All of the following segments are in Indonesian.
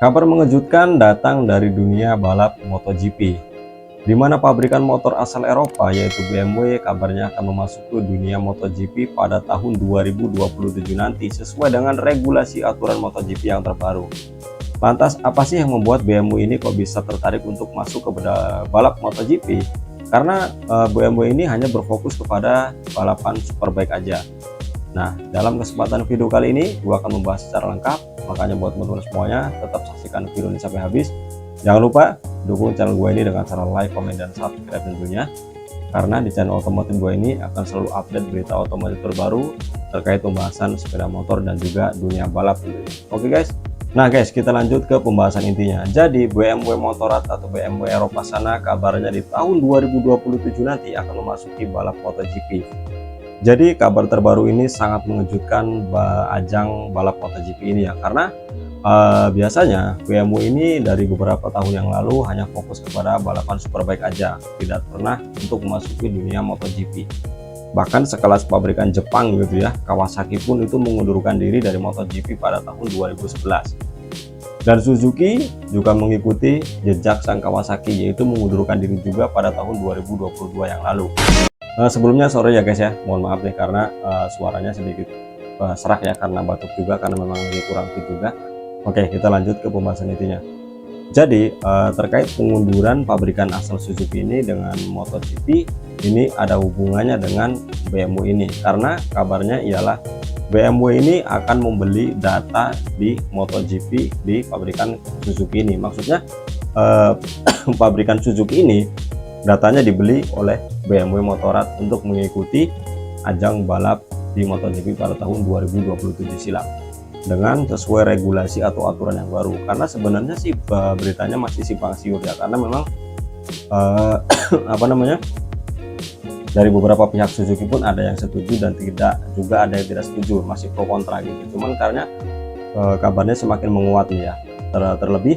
Kabar mengejutkan datang dari dunia balap MotoGP, di mana pabrikan motor asal Eropa yaitu BMW kabarnya akan memasuki dunia MotoGP pada tahun 2027 nanti sesuai dengan regulasi aturan MotoGP yang terbaru. Lantas apa sih yang membuat BMW ini kok bisa tertarik untuk masuk ke balap MotoGP? Karena BMW ini hanya berfokus kepada balapan superbike aja. Nah, dalam kesempatan video kali ini gua akan membahas secara lengkap, makanya buat teman-teman semuanya tetap saksikan video ini sampai habis. Jangan lupa dukung channel gue ini dengan cara like, komen, dan subscribe tentunya, karena di channel otomotif gue ini akan selalu update berita otomotif terbaru terkait pembahasan sepeda motor dan juga dunia balap. Oke guys, nah guys, kita lanjut ke pembahasan intinya. Jadi BMW Motorrad atau BMW Eropa sana kabarnya di tahun 2027 nanti akan memasuki balap MotoGP. Jadi kabar terbaru ini sangat mengejutkan ajang balap MotoGP ini ya, karena biasanya BMW ini dari beberapa tahun yang lalu hanya fokus kepada balapan superbike aja, tidak pernah untuk memasuki dunia MotoGP. Bahkan sekelas pabrikan Jepang gitu ya, Kawasaki pun itu mengundurkan diri dari MotoGP pada tahun 2011. Dan Suzuki juga mengikuti jejak sang Kawasaki, yaitu mengundurkan diri juga pada tahun 2022 yang lalu. Sebelumnya sorry ya guys ya, mohon maaf nih karena suaranya sedikit serak ya, karena batuk juga, karena memang lagi kurang fit juga. Oke, kita lanjut ke pembahasan intinya. Jadi terkait pengunduran pabrikan asal Suzuki ini dengan MotoGP, ini ada hubungannya dengan BMW ini, karena kabarnya ialah BMW ini akan membeli data di MotoGP di pabrikan Suzuki ini. Maksudnya pabrikan Suzuki ini datanya dibeli oleh BMW Motorrad untuk mengikuti ajang balap di MotoGP pada tahun 2027 silam dengan sesuai regulasi atau aturan yang baru. Karena sebenarnya sih beritanya masih simpang siur ya, karena memang apa namanya, dari beberapa pihak Suzuki pun ada yang setuju dan tidak, juga ada yang tidak setuju, masih pro kontra gitu. Cuman karena kabarnya semakin menguat nih ya, terlebih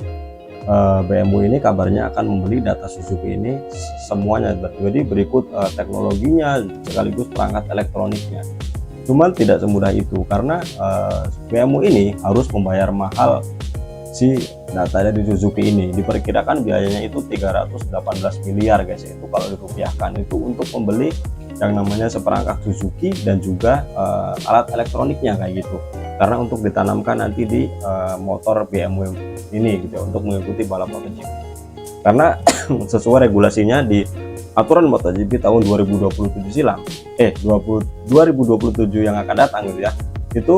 BMW ini kabarnya akan membeli data Suzuki ini semuanya, jadi berikut teknologinya sekaligus perangkat elektroniknya. Cuman tidak semudah itu, karena BMW ini harus membayar mahal si data dari Suzuki ini. Diperkirakan biayanya itu 318 miliar guys, itu kalau dirupiahkan itu untuk membeli yang namanya seperangkat Suzuki dan juga alat elektroniknya kayak gitu, karena untuk ditanamkan nanti di motor BMW ini gitu, untuk mengikuti balap MotoGP. Karena sesuai regulasinya di aturan MotoGP tahun 2027 silam 2027 yang akan datang gitu ya, itu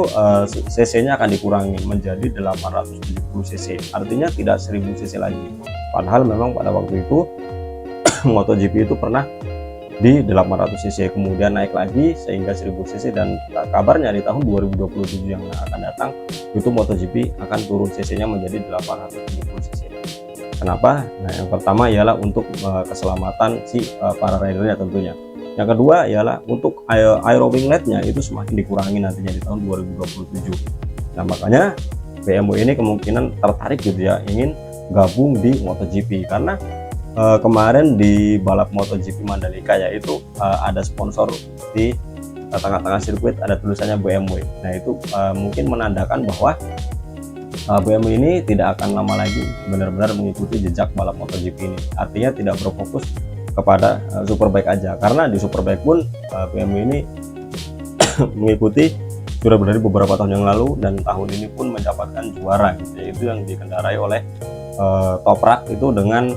cc-nya akan dikurangi menjadi 870 cc, artinya tidak 1000 cc lagi. Padahal memang pada waktu itu MotoGP itu pernah di 800 cc, kemudian naik lagi sehingga 1000 cc, dan kabarnya di tahun 2027 yang akan datang itu MotoGP akan turun cc-nya menjadi 870 cc. Kenapa? Nah, yang pertama ialah untuk keselamatan si para ridernya tentunya. Yang kedua ialah untuk aero wingletnya itu semakin dikurangi nantinya di tahun 2027. Nah, makanya BMW ini kemungkinan tertarik gitu ya, ingin gabung di MotoGP, karena kemarin di balap MotoGP Mandalika ya, itu ada sponsor di tengah-tengah sirkuit, ada tulisannya BMW. Nah, itu mungkin menandakan bahwa BMW ini tidak akan lama lagi benar-benar mengikuti jejak balap MotoGP ini. Artinya tidak berfokus kepada superbike aja, karena di superbike pun BMW ini mengikuti sudah dari beberapa tahun yang lalu, dan tahun ini pun mendapatkan juara gitu, yaitu yang dikendarai oleh Toprak itu dengan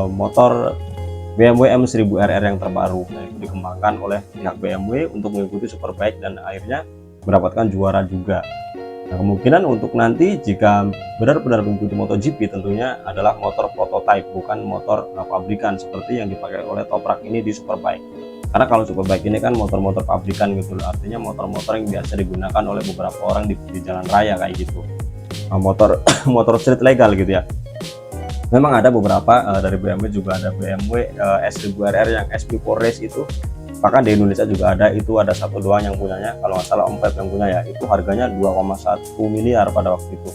motor BMW M1000RR yang terbaru. Nah, itu dikembangkan oleh pihak BMW untuk mengikuti superbike dan akhirnya mendapatkan juara juga. Nah, kemungkinan untuk nanti jika benar-benar mengikuti MotoGP tentunya adalah motor prototype, bukan motor pabrikan seperti yang dipakai oleh Toprak ini di superbike. Karena kalau superbike ini kan motor-motor pabrikan gitu, artinya motor-motor yang biasa digunakan oleh beberapa orang di jalan raya kayak gitu. Nah, motor street legal gitu ya. Memang ada beberapa dari BMW, juga ada BMW S1000RR yang SP4 Race itu, bahkan di Indonesia juga ada, itu ada satu doang yang punyanya, kalau nggak salah Om Pep yang punya ya, itu harganya 2,1 miliar pada waktu itu.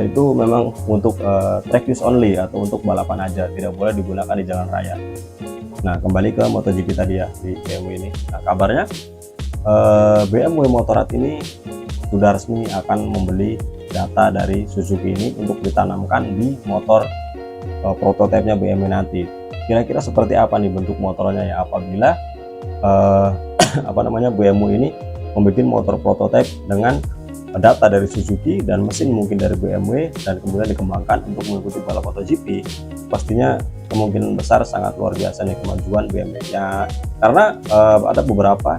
Itu memang untuk track use only atau untuk balapan aja, tidak boleh digunakan di jalan raya. Nah, kembali ke MotoGP tadi ya, di BMW ini. Nah, kabarnya BMW Motorrad ini sudah resmi akan membeli data dari Suzuki ini untuk ditanamkan di motor prototipenya BMW nanti. Kira-kira seperti apa nih bentuk motornya ya apabila BMW ini membuat motor prototipe dengan data dari Suzuki dan mesin mungkin dari BMW dan kemudian dikembangkan untuk mengikuti balap MotoGP. Pastinya kemungkinan besar sangat luar biasa nih kemajuan BMW ya, karena ada beberapa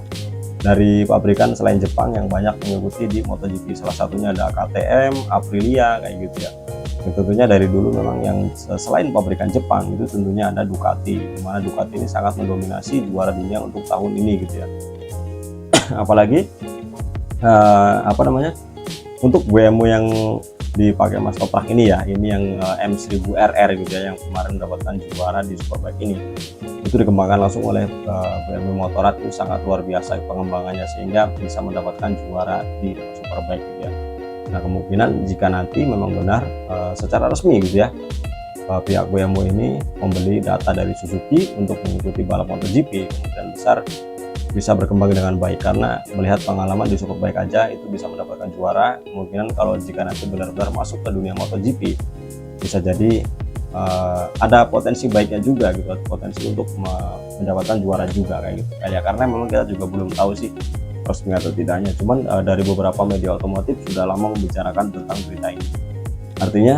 dari pabrikan selain Jepang yang banyak mengikuti di MotoGP. Salah satunya ada KTM, Aprilia kayak gitu ya. Dan tentunya dari dulu memang yang selain pabrikan Jepang itu tentunya ada Ducati, di mana Ducati ini sangat mendominasi juara dunia untuk tahun ini gitu ya. Apalagi untuk BMW yang dipakai Mas Toprak ini ya, ini yang M1000RR gitu ya, yang kemarin mendapatkan juara di Superbike ini, itu dikembangkan langsung oleh BMW Motorrad. Itu sangat luar biasa pengembangannya sehingga bisa mendapatkan juara di Superbike gitu ya. Nah kemungkinan jika nanti memang benar secara resmi gitu ya, pihak BMW ini membeli data dari Suzuki untuk mengikuti balap MotoGP, kemungkinan besar bisa berkembang dengan baik, karena melihat pengalaman di Superbike aja itu bisa mendapatkan juara. Kemungkinan kalau jika nanti benar-benar masuk ke dunia MotoGP bisa jadi ada potensi baiknya juga gitu, potensi untuk mendapatkan juara juga kayak gitu. Karena memang kita juga belum tahu sih resmi atau tidaknya, cuman dari beberapa media otomotif sudah lama membicarakan tentang berita ini. Artinya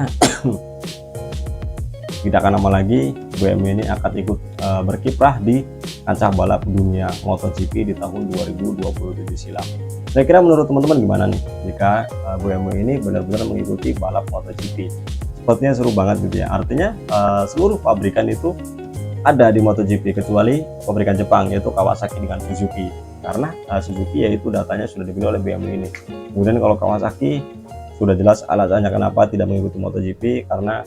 tidak akan lama lagi BMW ini akan ikut berkiprah di kancah balap dunia MotoGP di tahun 2027 silam. Saya kira menurut teman-teman gimana nih jika BMW ini benar-benar mengikuti balap MotoGP? Sepertinya seru banget gitu ya. Artinya seluruh pabrikan itu ada di MotoGP kecuali pabrikan Jepang yaitu Kawasaki dengan Suzuki, karena Suzuki yaitu datanya sudah dibeli oleh BMW ini. Kemudian kalau Kawasaki sudah jelas alasannya kenapa tidak mengikuti MotoGP, karena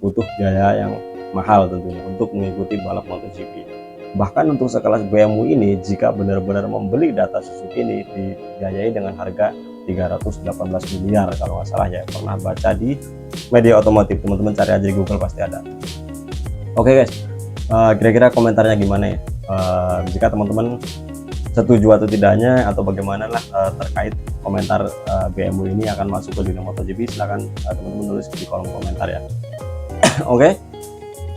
butuh biaya yang mahal tentunya untuk mengikuti balap MotoGP. Bahkan untuk sekelas BMW ini jika benar-benar membeli data Suzuki ini dibiayai dengan harga 318 miliar kalau nggak salah ya, pernah baca di media otomotif. Teman-teman cari aja di Google pasti ada. Oke guys, kira-kira komentarnya gimana ya, jika teman-teman setuju atau tidaknya atau bagaimana lah terkait komentar BMW ini akan masuk ke dunia MotoGP, silahkan teman-teman tulis di kolom komentar ya. Oke,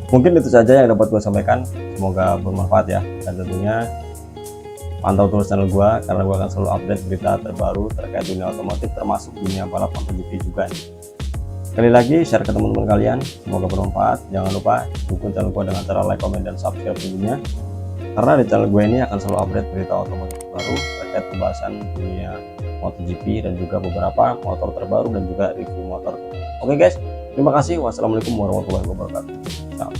mungkin itu saja yang dapat gue sampaikan, semoga bermanfaat ya, dan tentunya pantau terus channel gue karena gue akan selalu update berita terbaru terkait dunia otomotif termasuk dunia balap MotoGP juga nih. Sekali lagi share ke teman-teman kalian, semoga bermanfaat. Jangan lupa dukung channel gue dengan cara like, comment, dan subscribe tentunya, karena di channel gue ini akan selalu update berita otomotif baru terkait pembahasan dunia MotoGP dan juga beberapa motor terbaru dan juga review motor. Oke guys, terima kasih. Wassalamualaikum warahmatullahi wabarakatuh.